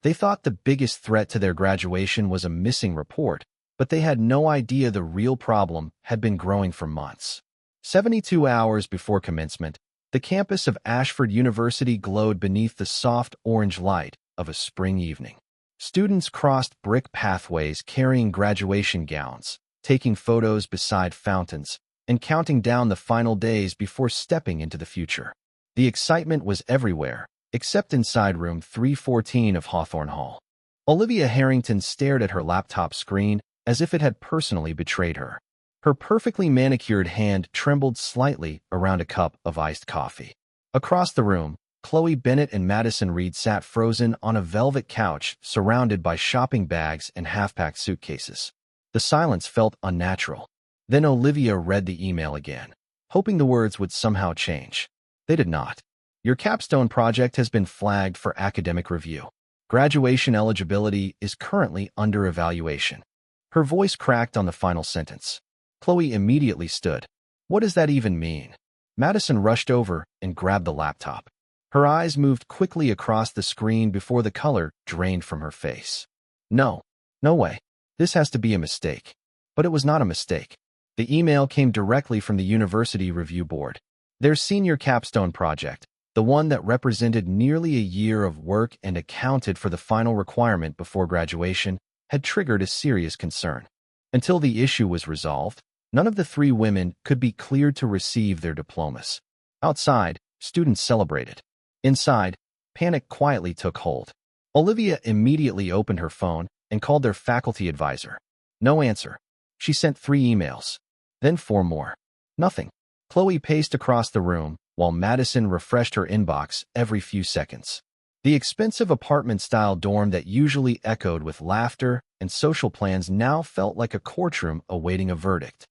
They thought the biggest threat to their graduation was a missing report, but they had no idea the real problem had been growing for months. 72 hours before commencement, the campus of Asheford University glowed beneath the soft orange light of a spring evening. Students crossed brick pathways carrying graduation gowns, taking photos beside fountains, and counting down the final days before stepping into the future. The excitement was everywhere, except inside room 314 of Hawthorne Hall. Olivia Harrington stared at her laptop screen as if it had personally betrayed her. Her perfectly manicured hand trembled slightly around a cup of iced coffee. Across the room, Chloe Bennett and Madison Reed sat frozen on a velvet couch surrounded by shopping bags and half-packed suitcases. The silence felt unnatural. Then Olivia read the email again, hoping the words would somehow change. They did not. Your capstone project has been flagged for academic review. Graduation eligibility is currently under evaluation. Her voice cracked on the final sentence. Chloe immediately stood. What does that even mean? Madison rushed over and grabbed the laptop. Her eyes moved quickly across the screen before the color drained from her face. No way. This has to be a mistake. But it was not a mistake. The email came directly from the University Review Board. Their senior capstone project, the one that represented nearly a year of work and accounted for the final requirement before graduation, had triggered a serious concern. Until the issue was resolved, none of the three women could be cleared to receive their diplomas. Outside, students celebrated. Inside, panic quietly took hold. Olivia immediately opened her phone and called their faculty advisor. No answer. She sent 3 emails. Then 4 more. Nothing. Chloe paced across the room, while Madison refreshed her inbox every few seconds. The expensive apartment-style dorm that usually echoed with laughter and social plans now felt like a courtroom awaiting a verdict.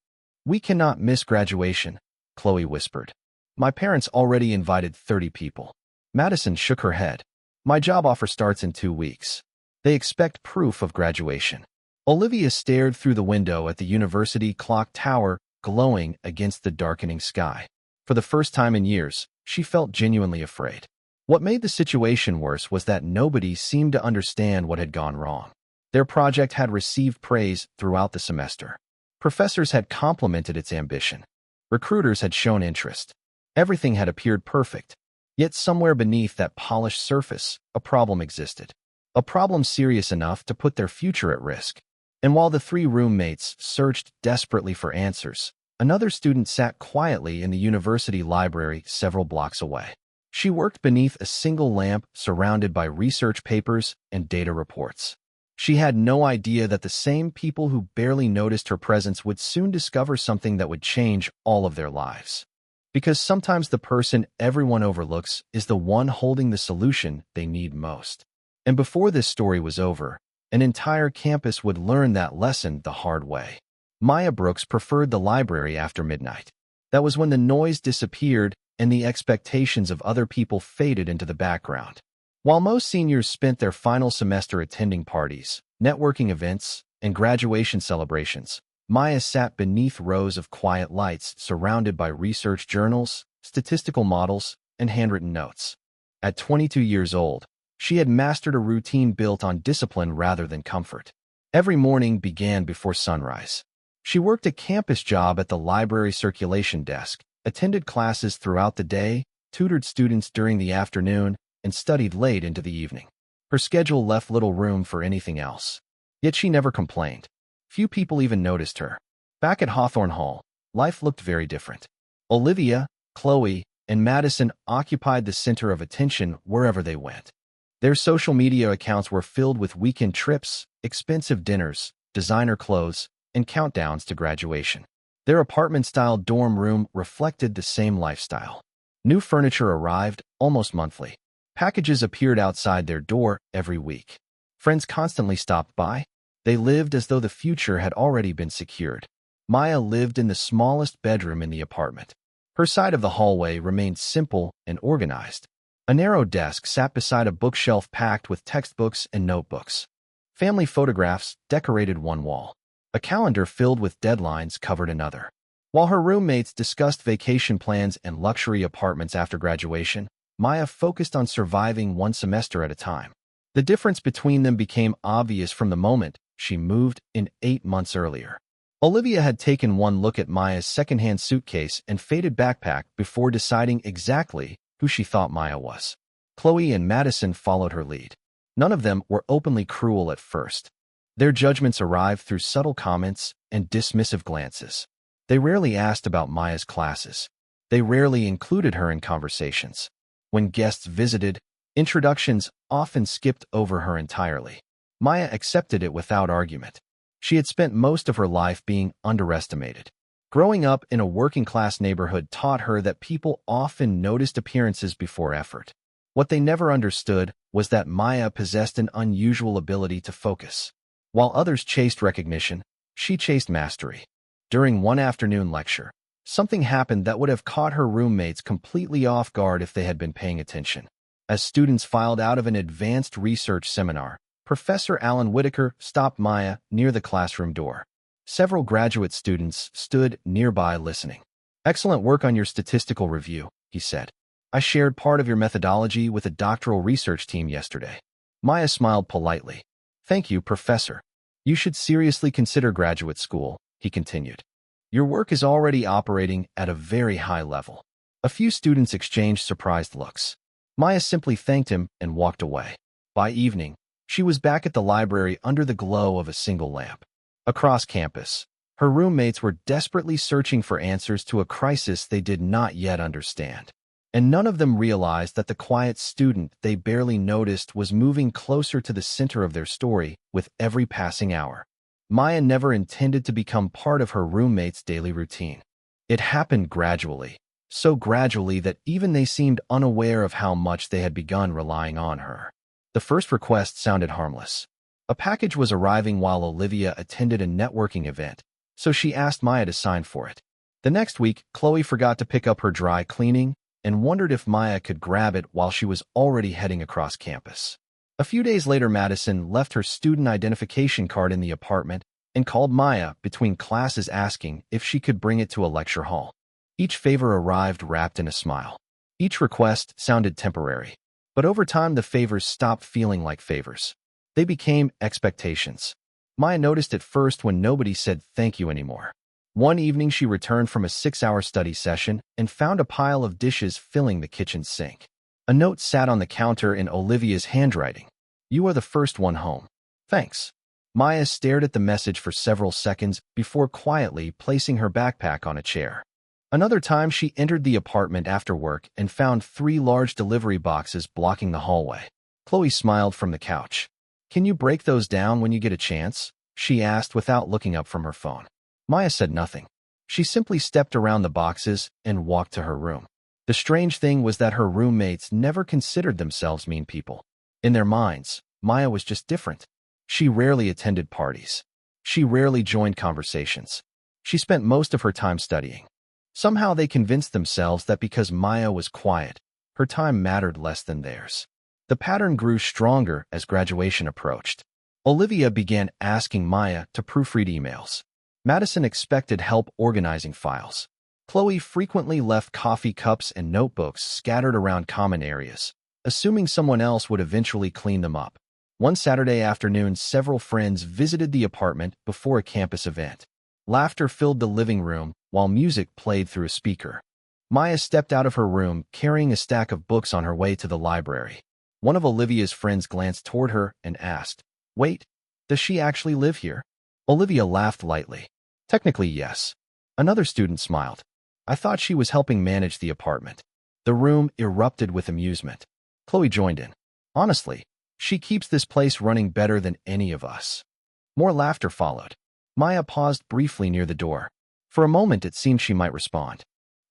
We cannot miss graduation, Chloe whispered. My parents already invited 30 people. Madison shook her head. My job offer starts in 2 weeks. They expect proof of graduation. Olivia stared through the window at the university clock tower glowing against the darkening sky. For the first time in years, she felt genuinely afraid. What made the situation worse was that nobody seemed to understand what had gone wrong. Their project had received praise throughout the semester. Professors had complimented its ambition. Recruiters had shown interest. Everything had appeared perfect. Yet somewhere beneath that polished surface, a problem existed. A problem serious enough to put their future at risk. And while the 3 roommates searched desperately for answers, another student sat quietly in the university library several blocks away. She worked beneath a single lamp surrounded by research papers and data reports. She had no idea that the same people who barely noticed her presence would soon discover something that would change all of their lives. Because sometimes the person everyone overlooks is the one holding the solution they need most. And before this story was over, an entire campus would learn that lesson the hard way. Maya Brooks preferred the library after midnight. That was when the noise disappeared and the expectations of other people faded into the background. While most seniors spent their final semester attending parties, networking events, and graduation celebrations, Maya sat beneath rows of quiet lights surrounded by research journals, statistical models, and handwritten notes. At 22 years old, she had mastered a routine built on discipline rather than comfort. Every morning began before sunrise. She worked a campus job at the library circulation desk, attended classes throughout the day, tutored students during the afternoon, and studied late into the evening. Her schedule left little room for anything else. Yet she never complained. Few people even noticed her. Back at Hawthorne Hall, life looked very different. Olivia, Chloe, and Madison occupied the center of attention wherever they went. Their social media accounts were filled with weekend trips, expensive dinners, designer clothes, and countdowns to graduation. Their apartment-style dorm room reflected the same lifestyle. New furniture arrived almost monthly. Packages appeared outside their door every week. Friends constantly stopped by. They lived as though the future had already been secured. Maya lived in the smallest bedroom in the apartment. Her side of the hallway remained simple and organized. A narrow desk sat beside a bookshelf packed with textbooks and notebooks. Family photographs decorated one wall. A calendar filled with deadlines covered another. While her roommates discussed vacation plans and luxury apartments after graduation, Maya focused on surviving one semester at a time. The difference between them became obvious from the moment she moved in 8 months earlier. Olivia had taken one look at Maya's secondhand suitcase and faded backpack before deciding exactly who she thought Maya was. Chloe and Madison followed her lead. None of them were openly cruel at first. Their judgments arrived through subtle comments and dismissive glances. They rarely asked about Maya's classes. They rarely included her in conversations. When guests visited, introductions often skipped over her entirely. Maya accepted it without argument. She had spent most of her life being underestimated. Growing up in a working-class neighborhood taught her that people often noticed appearances before effort. What they never understood was that Maya possessed an unusual ability to focus. While others chased recognition, she chased mastery. During one afternoon lecture, something happened that would have caught her roommates completely off guard if they had been paying attention. As students filed out of an advanced research seminar, Professor Alan Whitaker stopped Maya near the classroom door. Several graduate students stood nearby listening. "Excellent work on your statistical review," he said. "I shared part of your methodology with a doctoral research team yesterday." Maya smiled politely. "Thank you, Professor. You should seriously consider graduate school," he continued. "Your work is already operating at a very high level." A few students exchanged surprised looks. Maya simply thanked him and walked away. By evening, she was back at the library under the glow of a single lamp. Across campus, her roommates were desperately searching for answers to a crisis they did not yet understand. And none of them realized that the quiet student they barely noticed was moving closer to the center of their story with every passing hour. Maya never intended to become part of her roommates' daily routine. It happened gradually, so gradually that even they seemed unaware of how much they had begun relying on her. The first request sounded harmless. A package was arriving while Olivia attended a networking event, so she asked Maya to sign for it. The next week, Chloe forgot to pick up her dry cleaning and wondered if Maya could grab it while she was already heading across campus. A few days later, Madison left her student identification card in the apartment and called Maya between classes asking if she could bring it to a lecture hall. Each favor arrived wrapped in a smile. Each request sounded temporary, but over time the favors stopped feeling like favors. They became expectations. Maya noticed it first when nobody said thank you anymore. One evening she returned from a 6-hour study session and found a pile of dishes filling the kitchen sink. A note sat on the counter in Olivia's handwriting. "You are the first one home. Thanks." Maya stared at the message for several seconds before quietly placing her backpack on a chair. Another time she entered the apartment after work and found 3 large delivery boxes blocking the hallway. Chloe smiled from the couch. "Can you break those down when you get a chance?" she asked without looking up from her phone. Maya said nothing. She simply stepped around the boxes and walked to her room. The strange thing was that her roommates never considered themselves mean people. In their minds, Maya was just different. She rarely attended parties. She rarely joined conversations. She spent most of her time studying. Somehow they convinced themselves that because Maya was quiet, her time mattered less than theirs. The pattern grew stronger as graduation approached. Olivia began asking Maya to proofread emails. Madison expected help organizing files. Chloe frequently left coffee cups and notebooks scattered around common areas, assuming someone else would eventually clean them up. One Saturday afternoon, several friends visited the apartment before a campus event. Laughter filled the living room while music played through a speaker. Maya stepped out of her room carrying a stack of books on her way to the library. One of Olivia's friends glanced toward her and asked, "Wait, does she actually live here?" Olivia laughed lightly. "Technically, yes." Another student smiled. "I thought she was helping manage the apartment." The room erupted with amusement. Chloe joined in. "Honestly, she keeps this place running better than any of us." More laughter followed. Maya paused briefly near the door. For a moment it seemed she might respond.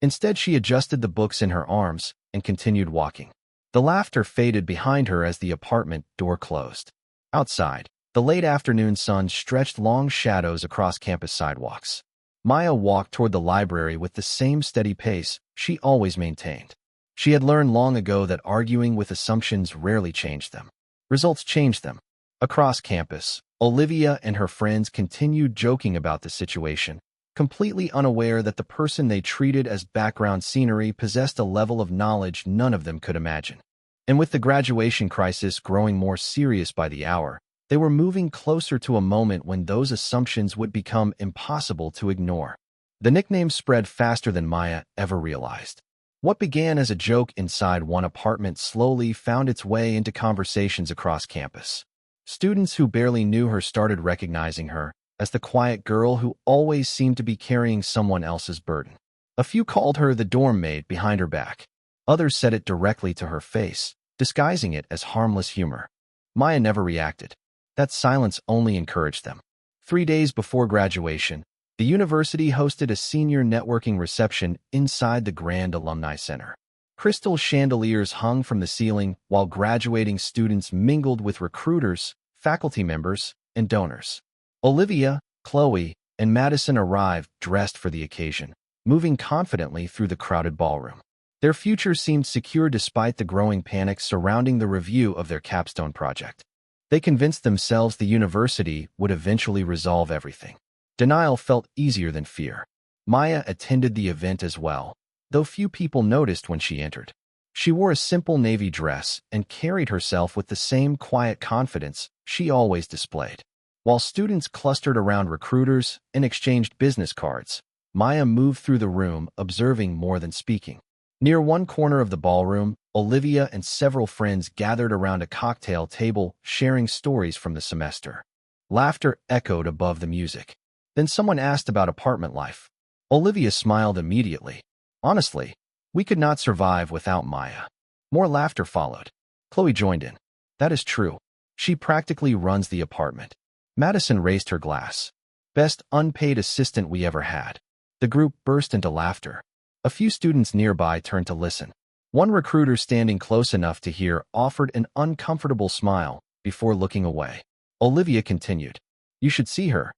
Instead, she adjusted the books in her arms and continued walking. The laughter faded behind her as the apartment door closed. Outside, the late afternoon sun stretched long shadows across campus sidewalks. Maya walked toward the library with the same steady pace she always maintained. She had learned long ago that arguing with assumptions rarely changed them. Results changed them. Across campus, Olivia and her friends continued joking about the situation, completely unaware that the person they treated as background scenery possessed a level of knowledge none of them could imagine. And with the graduation crisis growing more serious by the hour, they were moving closer to a moment when those assumptions would become impossible to ignore. The nickname spread faster than Maya ever realized. What began as a joke inside one apartment slowly found its way into conversations across campus. Students who barely knew her started recognizing her as the quiet girl who always seemed to be carrying someone else's burden. A few called her the dorm maid behind her back. Others said it directly to her face, disguising it as harmless humor. Maya never reacted. That silence only encouraged them. 3 days before graduation, the university hosted a senior networking reception inside the Grand Alumni Center. Crystal chandeliers hung from the ceiling while graduating students mingled with recruiters, faculty members, and donors. Olivia, Chloe, and Madison arrived dressed for the occasion, moving confidently through the crowded ballroom. Their future seemed secure despite the growing panic surrounding the review of their capstone project. They convinced themselves the university would eventually resolve everything. Denial felt easier than fear. Maya attended the event as well, though few people noticed when she entered. She wore a simple navy dress and carried herself with the same quiet confidence she always displayed. While students clustered around recruiters and exchanged business cards, Maya moved through the room, observing more than speaking. Near one corner of the ballroom, Olivia and several friends gathered around a cocktail table, sharing stories from the semester. Laughter echoed above the music. Then someone asked about apartment life. Olivia smiled immediately. Honestly, we could not survive without Maya. More laughter followed. Chloe joined in. That is true. She practically runs the apartment. Madison raised her glass. Best unpaid assistant we ever had. The group burst into laughter. A few students nearby turned to listen. One recruiter standing close enough to hear offered an uncomfortable smile before looking away. Olivia continued. You should see her.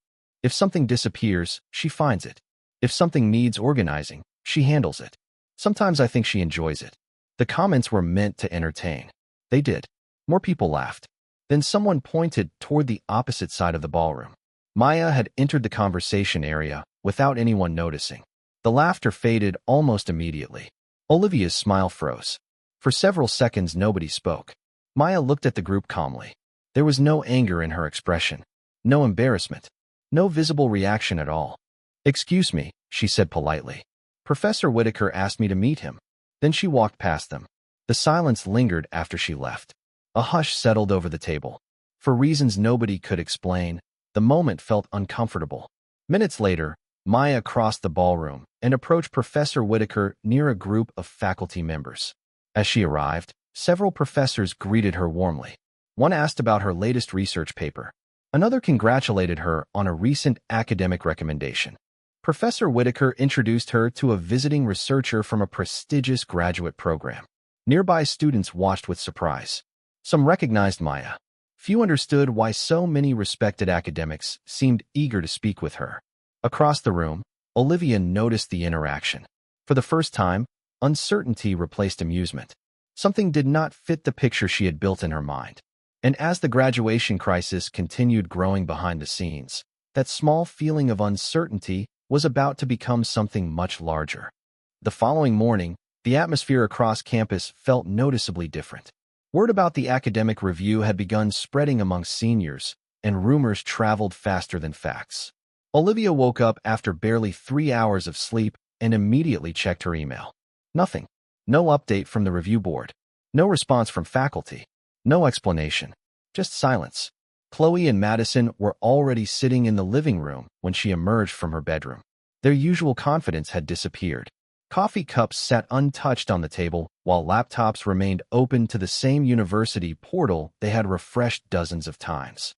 If something disappears, she finds it. If something needs organizing, she handles it. Sometimes I think she enjoys it. The comments were meant to entertain. They did. More people laughed. Then someone pointed toward the opposite side of the ballroom. Maya had entered the conversation area without anyone noticing. The laughter faded almost immediately. Olivia's smile froze. For several seconds, nobody spoke. Maya looked at the group calmly. There was no anger in her expression, no embarrassment, no visible reaction at all. Excuse me, she said politely. Professor Whitaker asked me to meet him. Then she walked past them. The silence lingered after she left. A hush settled over the table. For reasons nobody could explain, the moment felt uncomfortable. Minutes later, Maya crossed the ballroom and approached Professor Whitaker near a group of faculty members. As she arrived, several professors greeted her warmly. One asked about her latest research paper. Another congratulated her on a recent academic recommendation. Professor Whitaker introduced her to a visiting researcher from a prestigious graduate program. Nearby students watched with surprise. Some recognized Maya. Few understood why so many respected academics seemed eager to speak with her. Across the room, Olivia noticed the interaction. For the first time, uncertainty replaced amusement. Something did not fit the picture she had built in her mind. And as the graduation crisis continued growing behind the scenes, that small feeling of uncertainty was about to become something much larger. The following morning, the atmosphere across campus felt noticeably different. Word about the academic review had begun spreading amongst seniors, and rumors traveled faster than facts. Olivia woke up after barely 3 hours of sleep and immediately checked her email. Nothing. No update from the review board. No response from faculty. No explanation. Just silence. Chloe and Madison were already sitting in the living room when she emerged from her bedroom. Their usual confidence had disappeared. Coffee cups sat untouched on the table, while laptops remained open to the same university portal they had refreshed dozens of times.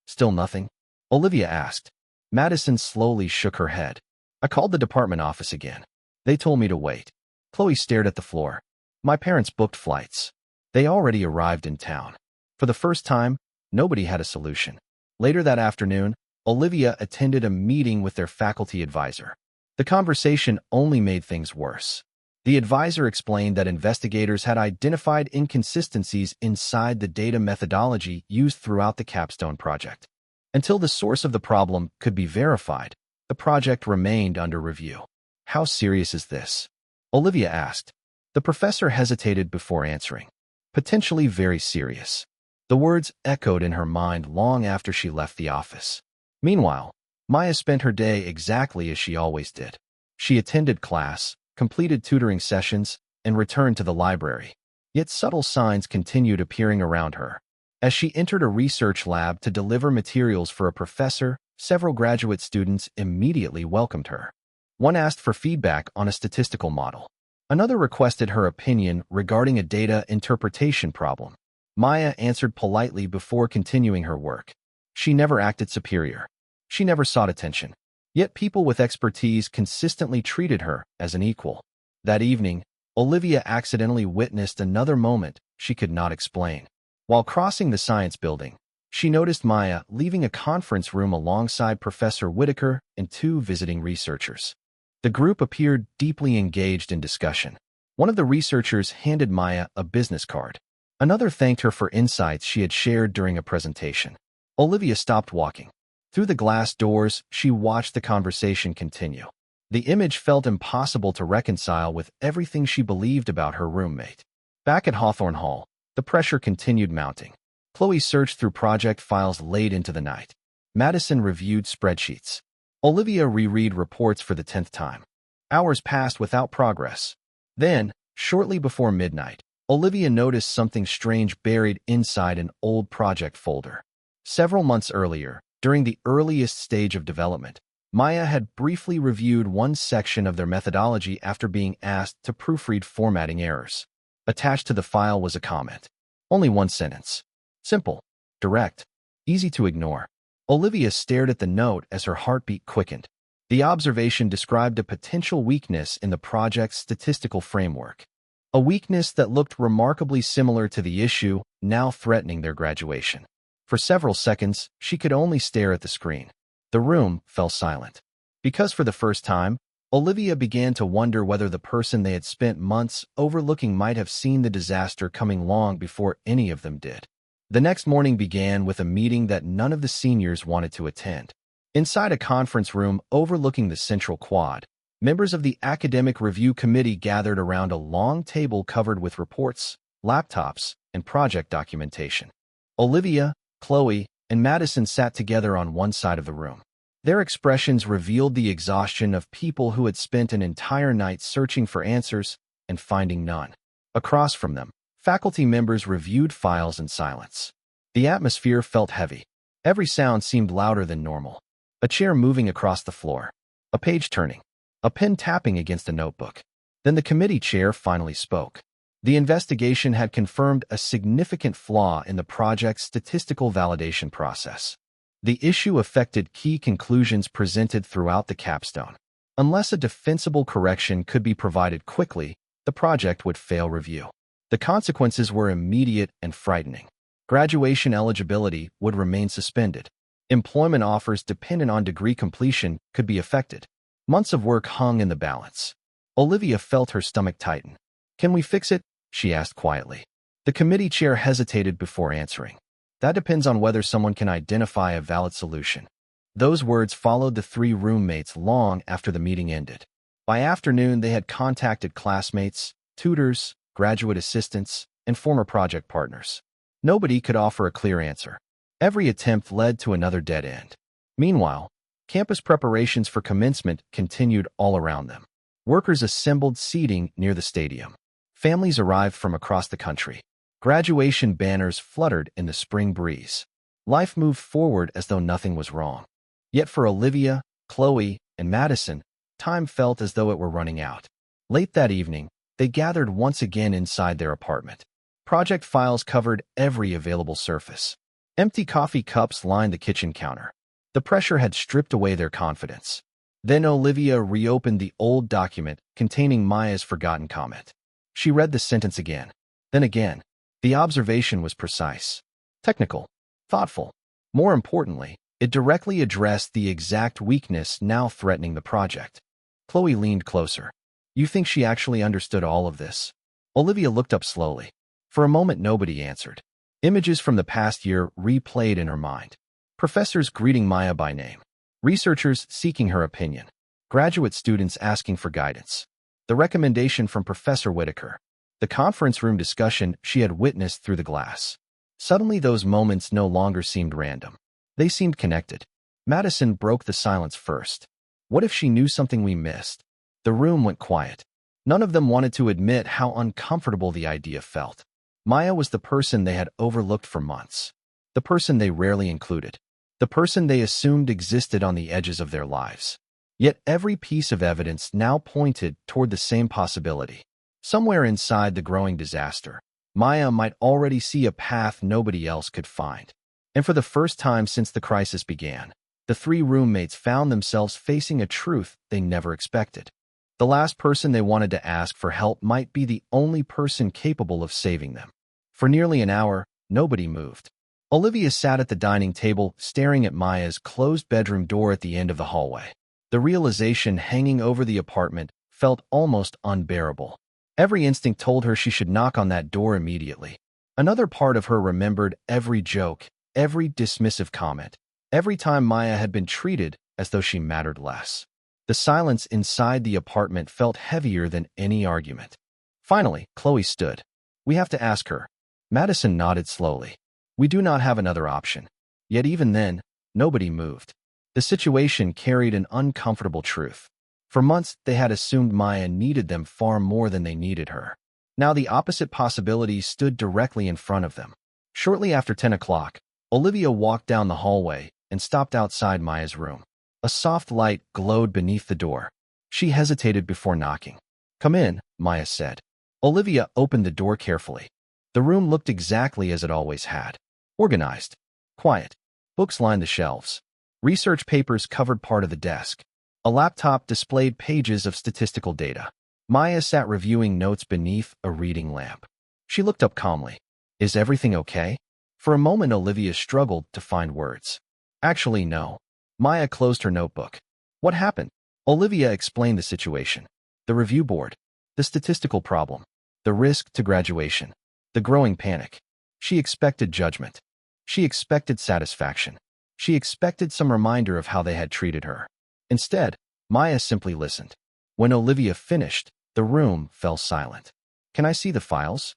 Still nothing? Olivia asked. Madison slowly shook her head. I called the department office again. They told me to wait. Chloe stared at the floor. My parents booked flights. They already arrived in town. For the first time, nobody had a solution. Later that afternoon, Olivia attended a meeting with their faculty advisor. The conversation only made things worse. The advisor explained that investigators had identified inconsistencies inside the data methodology used throughout the capstone project. Until the source of the problem could be verified, the project remained under review. How serious is this? Olivia asked. The professor hesitated before answering. potentially very serious. The words echoed in her mind long after she left the office. Meanwhile, Maya spent her day exactly as she always did. She attended class, completed tutoring sessions, and returned to the library. Yet subtle signs continued appearing around her. As she entered a research lab to deliver materials for a professor, several graduate students immediately welcomed her. One asked for feedback on a statistical model. Another requested her opinion regarding a data interpretation problem. Maya answered politely before continuing her work. She never acted superior. She never sought attention. Yet people with expertise consistently treated her as an equal. That evening, Olivia accidentally witnessed another moment she could not explain. While crossing the science building, she noticed Maya leaving a conference room alongside Professor Whitaker and two visiting researchers. The group appeared deeply engaged in discussion. One of the researchers handed Maya a business card. Another thanked her for insights she had shared during a presentation. Olivia stopped walking. Through the glass doors, she watched the conversation continue. The image felt impossible to reconcile with everything she believed about her roommate. Back at Hawthorne Hall, the pressure continued mounting. Chloe searched through project files late into the night. Madison reviewed spreadsheets. Olivia reread reports for the 10th time. Hours passed without progress. Then, shortly before midnight, Olivia noticed something strange buried inside an old project folder. Several months earlier, during the earliest stage of development, Maya had briefly reviewed one section of their methodology after being asked to proofread formatting errors. Attached to the file was a comment. Only one sentence. Simple, direct, easy to ignore. Olivia stared at the note as her heartbeat quickened. The observation described a potential weakness in the project's statistical framework. A weakness that looked remarkably similar to the issue now threatening their graduation. For several seconds, she could only stare at the screen. The room fell silent. Because for the first time, Olivia began to wonder whether the person they had spent months overlooking might have seen the disaster coming long before any of them did. The next morning began with a meeting that none of the seniors wanted to attend. Inside a conference room overlooking the central quad, members of the Academic Review Committee gathered around a long table covered with reports, laptops, and project documentation. Olivia, Chloe, and Madison sat together on one side of the room. Their expressions revealed the exhaustion of people who had spent an entire night searching for answers and finding none. Across from them, faculty members reviewed files in silence. The atmosphere felt heavy. Every sound seemed louder than normal. A chair moving across the floor. A page turning. A pen tapping against a notebook. Then the committee chair finally spoke. The investigation had confirmed a significant flaw in the project's statistical validation process. The issue affected key conclusions presented throughout the capstone. Unless a defensible correction could be provided quickly, the project would fail review. The consequences were immediate and frightening. Graduation eligibility would remain suspended. Employment offers dependent on degree completion could be affected. Months of work hung in the balance. Olivia felt her stomach tighten. "Can we fix it?" she asked quietly. The committee chair hesitated before answering. "That depends on whether someone can identify a valid solution." Those words followed the three roommates long after the meeting ended. By afternoon, they had contacted classmates, tutors, graduate assistants, and former project partners. Nobody could offer a clear answer. Every attempt led to another dead end. Meanwhile, campus preparations for commencement continued all around them. Workers assembled seating near the stadium. Families arrived from across the country. Graduation banners fluttered in the spring breeze. Life moved forward as though nothing was wrong. Yet for Olivia, Chloe, and Madison, time felt as though it were running out. Late that evening, they gathered once again inside their apartment. Project files covered every available surface. Empty coffee cups lined the kitchen counter. The pressure had stripped away their confidence. Then Olivia reopened the old document containing Maya's forgotten comment. She read the sentence again, then again. The observation was precise, technical, thoughtful. More importantly, it directly addressed the exact weakness now threatening the project. Chloe leaned closer. "You think she actually understood all of this?" Olivia looked up slowly. For a moment, nobody answered. Images from the past year replayed in her mind. Professors greeting Maya by name. Researchers seeking her opinion. Graduate students asking for guidance. The recommendation from Professor Whitaker. the conference room discussion she had witnessed through the glass. Suddenly those moments no longer seemed random. They seemed connected. Madison broke the silence first. What if she knew something we missed? The room went quiet. None of them wanted to admit how uncomfortable the idea felt. Maya was the person they had overlooked for months. The person they rarely included. The person they assumed existed on the edges of their lives. Yet every piece of evidence now pointed toward the same possibility. Somewhere inside the growing disaster, Maya might already see a path nobody else could find. And for the first time since the crisis began, the three roommates found themselves facing a truth they never expected. The last person they wanted to ask for help might be the only person capable of saving them. For nearly an hour, nobody moved. Olivia sat at the dining table, staring at Maya's closed bedroom door at the end of the hallway. The realization hanging over the apartment felt almost unbearable. Every instinct told her she should knock on that door immediately. Another part of her remembered every joke, every dismissive comment, every time Maya had been treated as though she mattered less. The silence inside the apartment felt heavier than any argument. Finally, Chloe stood. "We have to ask her." Madison nodded slowly. "We do not have another option." Yet even then, nobody moved. The situation carried an uncomfortable truth. For months, they had assumed Maya needed them far more than they needed her. Now the opposite possibility stood directly in front of them. Shortly after 10 o'clock, Olivia walked down the hallway and stopped outside Maya's room. A soft light glowed beneath the door. She hesitated before knocking. "Come in," Maya said. Olivia opened the door carefully. The room looked exactly as it always had. Organized. Quiet. Books lined the shelves. Research papers covered part of the desk. A laptop displayed pages of statistical data. Maya sat reviewing notes beneath a reading lamp. She looked up calmly. "Is everything okay?" For a moment, Olivia struggled to find words. "Actually, no." Maya closed her notebook. "What happened?" Olivia explained the situation. The review board. The statistical problem. The risk to graduation. The growing panic. She expected judgment. She expected satisfaction. She expected some reminder of how they had treated her. Instead, Maya simply listened. When Olivia finished, the room fell silent. "Can I see the files?"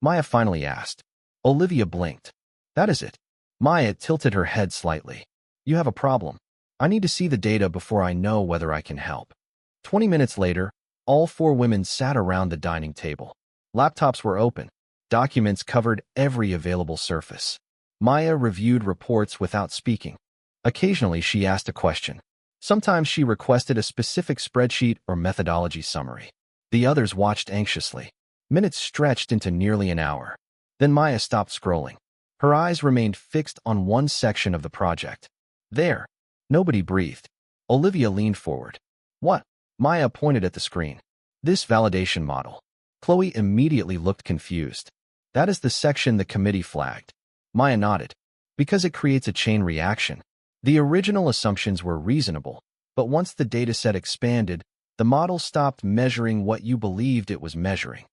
Maya finally asked. Olivia blinked. "That is it." Maya tilted her head slightly. "You have a problem. I need to see the data before I know whether I can help." 20 minutes later, all four women sat around the dining table. Laptops were open. Documents covered every available surface. Maya reviewed reports without speaking. Occasionally, she asked a question. Sometimes she requested a specific spreadsheet or methodology summary. The others watched anxiously. Minutes stretched into nearly an hour. Then Maya stopped scrolling. Her eyes remained fixed on one section of the project. There. Nobody breathed. Olivia leaned forward. "What?" Maya pointed at the screen. "This validation model." Chloe immediately looked confused. "That is the section the committee flagged." Maya nodded. "Because it creates a chain reaction. The original assumptions were reasonable, but once the dataset expanded, the model stopped measuring what you believed it was measuring."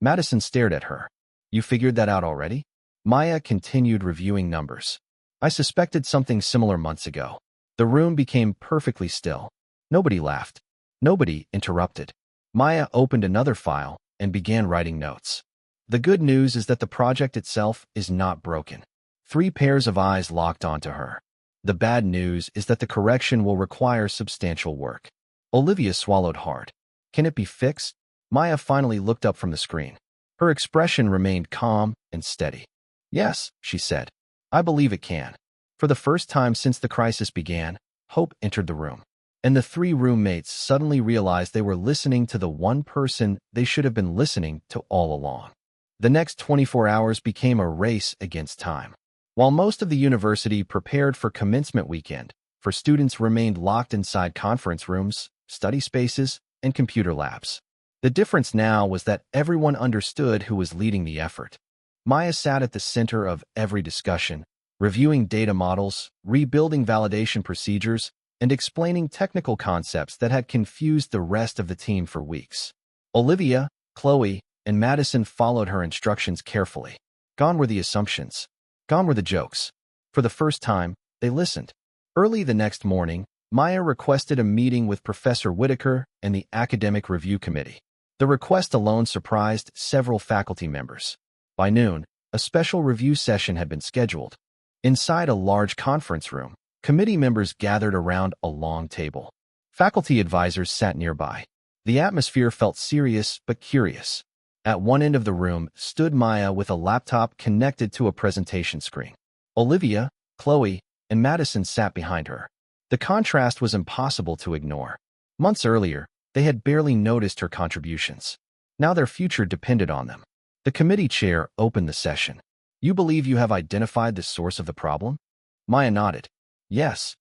Madison stared at her. "You figured that out already?" Maya continued reviewing numbers. "I suspected something similar months ago." The room became perfectly still. Nobody laughed. Nobody interrupted. Maya opened another file and began writing notes. "The good news is that the project itself is not broken." 3 pairs of eyes locked onto her. "The bad news is that the correction will require substantial work." Olivia swallowed hard. "Can it be fixed?" Maya finally looked up from the screen. Her expression remained calm and steady. "Yes," she said. "I believe it can." For the first time since the crisis began, hope entered the room. And the 3 roommates suddenly realized they were listening to the one person they should have been listening to all along. The next 24 hours became a race against time. While most of the university prepared for commencement weekend, for students remained locked inside conference rooms, study spaces, and computer labs. The difference now was that everyone understood who was leading the effort. Maya sat at the center of every discussion, reviewing data models, rebuilding validation procedures, and explaining technical concepts that had confused the rest of the team for weeks. Olivia, Chloe, and Madison followed her instructions carefully. Gone were the assumptions. Gone were the jokes. For the first time, they listened. Early the next morning, Maya requested a meeting with Professor Whitaker and the Academic Review Committee. The request alone surprised several faculty members. By noon, a special review session had been scheduled. Inside a large conference room, committee members gathered around a long table. Faculty advisors sat nearby. The atmosphere felt serious but curious. At one end of the room stood Maya with a laptop connected to a presentation screen. Olivia, Chloe, and Madison sat behind her. The contrast was impossible to ignore. Months earlier, they had barely noticed her contributions. Now their future depended on them. The committee chair opened the session. "You believe you have identified the source of the problem?" Maya nodded. "Yes."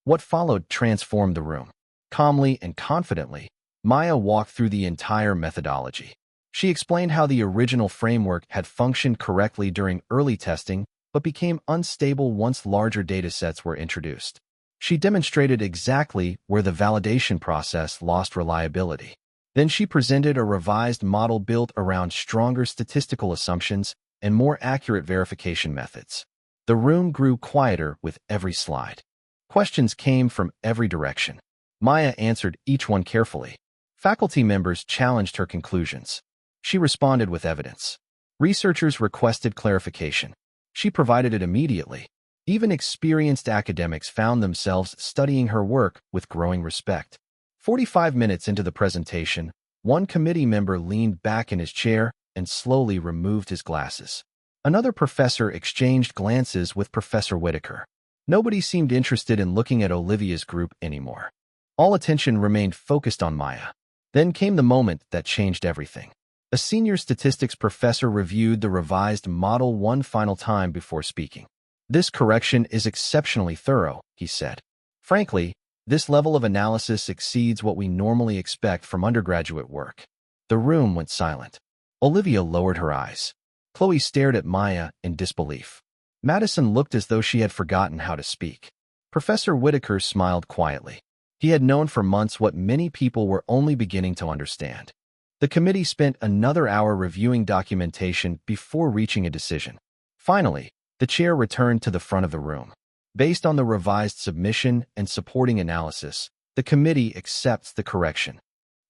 What followed transformed the room. Calmly and confidently, Maya walked through the entire methodology. She explained how the original framework had functioned correctly during early testing but became unstable once larger datasets were introduced. She demonstrated exactly where the validation process lost reliability. Then she presented a revised model built around stronger statistical assumptions and more accurate verification methods. The room grew quieter with every slide. Questions came from every direction. Maya answered each one carefully. Faculty members challenged her conclusions. She responded with evidence. Researchers requested clarification. She provided it immediately. Even experienced academics found themselves studying her work with growing respect. 45 minutes into the presentation, one committee member leaned back in his chair and slowly removed his glasses. Another professor exchanged glances with Professor Whitaker. Nobody seemed interested in looking at Olivia's group anymore. All attention remained focused on Maya. Then came the moment that changed everything. A senior statistics professor reviewed the revised model one final time before speaking. "This correction is exceptionally thorough," he said. "Frankly, this level of analysis exceeds what we normally expect from undergraduate work." The room went silent. Olivia lowered her eyes. Chloe stared at Maya in disbelief. Madison looked as though she had forgotten how to speak. Professor Whitaker smiled quietly. He had known for months what many people were only beginning to understand. The committee spent another hour reviewing documentation before reaching a decision. Finally, the chair returned to the front of the room. Based on the revised submission and supporting analysis, the committee accepts the correction.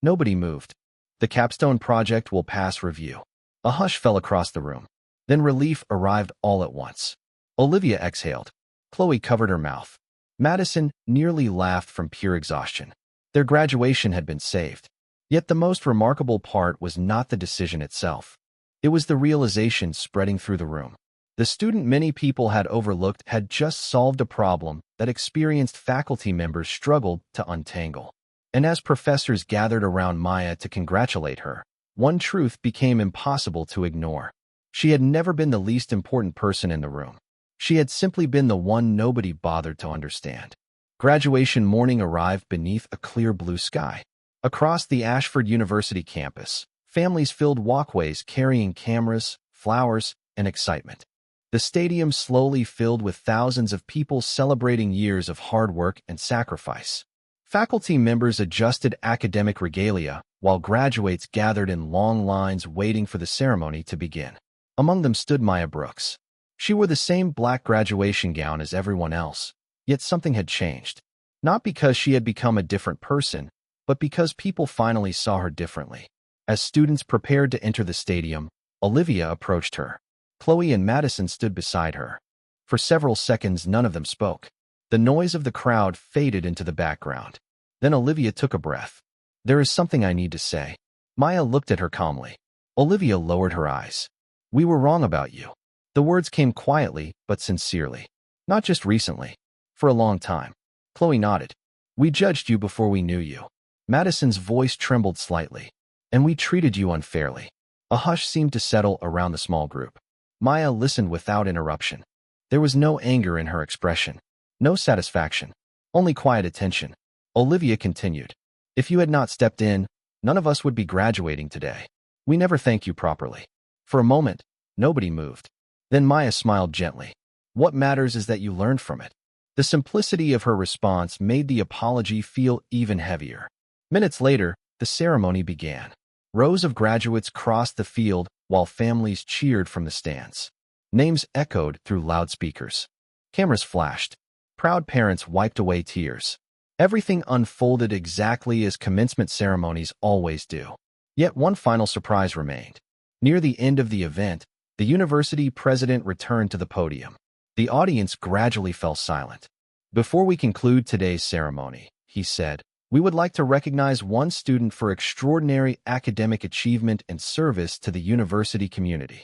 Nobody moved. "The capstone project will pass review." A hush fell across the room. Then relief arrived all at once. Olivia exhaled. Chloe covered her mouth. Madison nearly laughed from pure exhaustion. Their graduation had been saved. Yet the most remarkable part was not the decision itself. It was the realization spreading through the room. The student many people had overlooked had just solved a problem that experienced faculty members struggled to untangle. And as professors gathered around Maya to congratulate her, one truth became impossible to ignore. She had never been the least important person in the room. She had simply been the one nobody bothered to understand. Graduation morning arrived beneath a clear blue sky. Across the Asheford University campus, families filled walkways carrying cameras, flowers, and excitement. The stadium slowly filled with thousands of people celebrating years of hard work and sacrifice. Faculty members adjusted academic regalia, while graduates gathered in long lines waiting for the ceremony to begin. Among them stood Maya Brooks. She wore the same black graduation gown as everyone else, yet something had changed. Not because she had become a different person, but because people finally saw her differently. As students prepared to enter the stadium, Olivia approached her. Chloe and Madison stood beside her. For several seconds, none of them spoke. The noise of the crowd faded into the background. Then Olivia took a breath. "There is something I need to say." Maya looked at her calmly. Olivia lowered her eyes. "We were wrong about you." The words came quietly but sincerely. "Not just recently. For a long time." Chloe nodded. "We judged you before we knew you." Madison's voice trembled slightly. "And we treated you unfairly." A hush seemed to settle around the small group. Maya listened without interruption. There was no anger in her expression, no satisfaction, only quiet attention. Olivia continued. "If you had not stepped in, none of us would be graduating today. We never thanked you properly." For a moment, nobody moved. Then Maya smiled gently. "What matters is that you learned from it." The simplicity of her response made the apology feel even heavier. Minutes later, the ceremony began. Rows of graduates crossed the field while families cheered from the stands. Names echoed through loudspeakers. Cameras flashed. Proud parents wiped away tears. Everything unfolded exactly as commencement ceremonies always do. Yet one final surprise remained. Near the end of the event, the university president returned to the podium. The audience gradually fell silent. "Before we conclude today's ceremony," he said, "we would like to recognize one student for extraordinary academic achievement and service to the university community."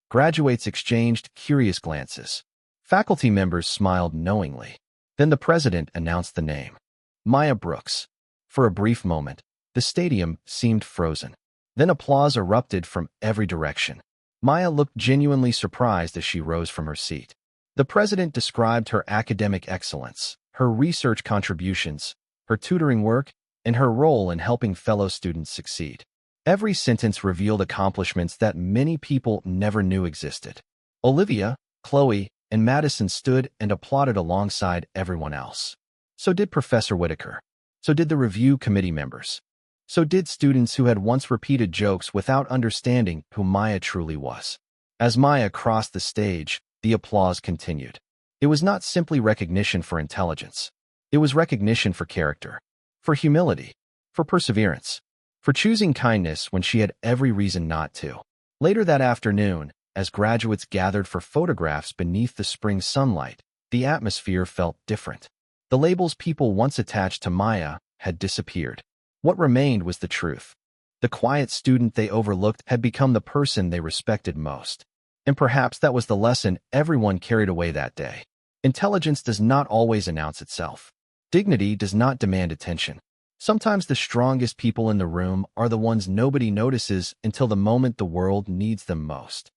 Graduates exchanged curious glances. Faculty members smiled knowingly. Then the president announced the name. Maya Brooks. For a brief moment, the stadium seemed frozen. Then applause erupted from every direction. Maya looked genuinely surprised as she rose from her seat. The president described her academic excellence, her research contributions, her tutoring work, and her role in helping fellow students succeed. Every sentence revealed accomplishments that many people never knew existed. Olivia, Chloe, and Madison stood and applauded alongside everyone else. So did Professor Whitaker. So did the review committee members. So did students who had once repeated jokes without understanding who Maya truly was. As Maya crossed the stage, the applause continued. It was not simply recognition for intelligence. It was recognition for character, for humility, for perseverance, for choosing kindness when she had every reason not to. Later that afternoon, as graduates gathered for photographs beneath the spring sunlight, the atmosphere felt different. The labels people once attached to Maya had disappeared. What remained was the truth. The quiet student they overlooked had become the person they respected most. And perhaps that was the lesson everyone carried away that day. Intelligence does not always announce itself. Dignity does not demand attention. Sometimes the strongest people in the room are the ones nobody notices until the moment the world needs them most.